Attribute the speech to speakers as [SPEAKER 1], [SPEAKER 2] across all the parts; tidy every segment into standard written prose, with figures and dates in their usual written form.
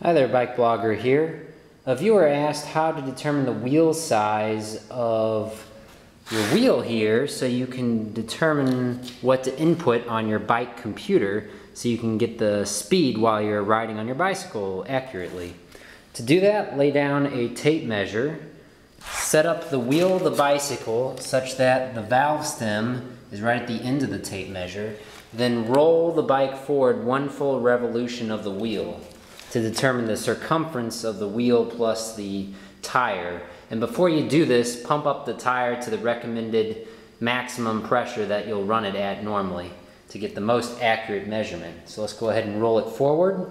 [SPEAKER 1] Hi there, BikeBlogger here. A viewer asked how to determine the wheel size of your wheel here so you can determine what to input on your bike computer so you can get the speed while you're riding on your bicycle accurately. To do that, lay down a tape measure, set up the wheel of the bicycle such that the valve stem is right at the end of the tape measure, then roll the bike forward one full revolution of the wheel to determine the circumference of the wheel plus the tire. And before you do this, pump up the tire to the recommended maximum pressure that you'll run it at normally to get the most accurate measurement. So let's go ahead and roll it forward.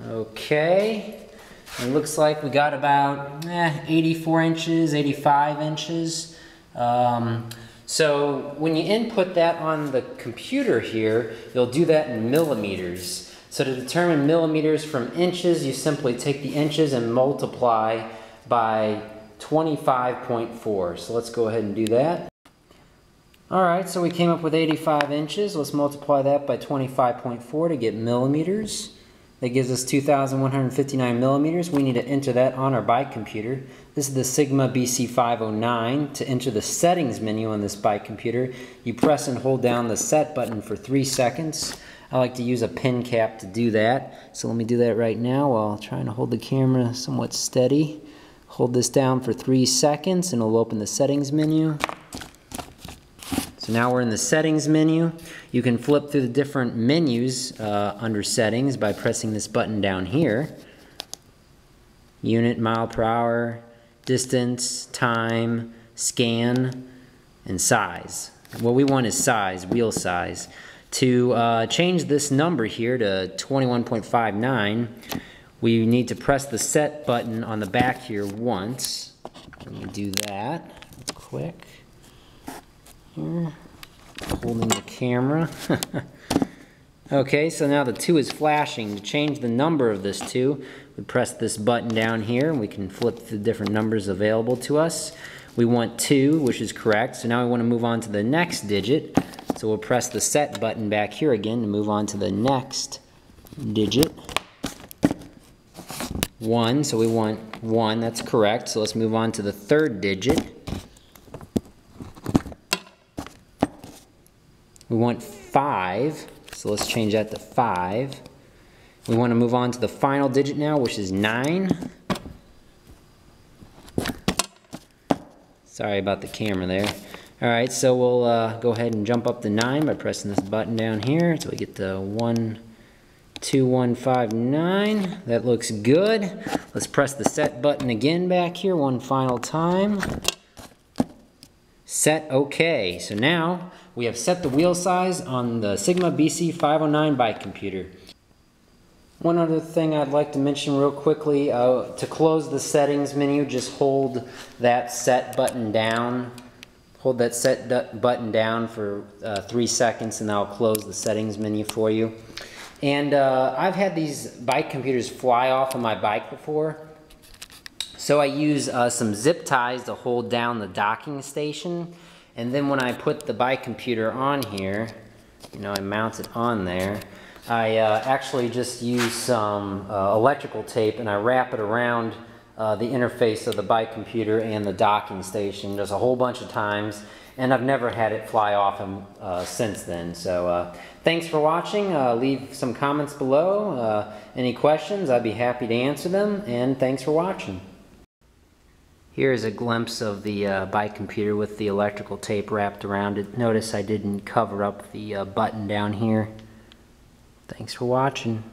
[SPEAKER 1] Okay, it looks like we got about 84 inches, 85 inches. So when you input that on the computer here, you'll do that in millimeters. So to determine millimeters from inches, you simply take the inches and multiply by 25.4. So let's go ahead and do that. Alright, so we came up with 85 inches. Let's multiply that by 25.4 to get millimeters. That gives us 2,159 millimeters. We need to enter that on our bike computer. This is the Sigma BC509. To enter the settings menu on this bike computer, you press and hold down the set button for 3 seconds. I like to use a pin cap to do that. So let me do that right now while trying to hold the camera somewhat steady. Hold this down for 3 seconds and it'll open the settings menu. So now we're in the settings menu. You can flip through the different menus under settings by pressing this button down here. Unit, mile per hour, distance, time, scan, and size. What we want is size, wheel size. To change this number here to 21.59, we need to press the set button on the back here once. Let me do that real quick. Here, holding the camera. Okay, so now the 2 is flashing. To change the number of this 2, we press this button down here and we can flip the different numbers available to us. We want 2, which is correct, so now we want to move on to the next digit. So we'll press the set button back here again to move on to the next digit. 1, so we want 1, that's correct. So let's move on to the third digit. We want 5, so let's change that to 5. We want to move on to the final digit now, which is 9. Sorry about the camera there. Alright, so we'll go ahead and jump up to 9 by pressing this button down here until we get to 12159. That looks good. Let's press the set button again back here one final time. Set OK. So now we have set the wheel size on the Sigma BC509 bike computer. One other thing I'd like to mention real quickly, to close the settings menu, just hold that set button down. Hold that set button down for 3 seconds and that'll close the settings menu for you. And I've had these bike computers fly off of my bike before. So I use some zip ties to hold down the docking station, and then when I put the bike computer on here, I mount it on there, I actually just use some electrical tape and I wrap it around the interface of the bike computer and the docking station just a whole bunch of times, and I've never had it fly off since then. So thanks for watching. Leave some comments below. Any questions, I'd be happy to answer them, and thanks for watching. Here's a glimpse of the bike computer with the electrical tape wrapped around it. Notice I didn't cover up the button down here. Thanks for watching.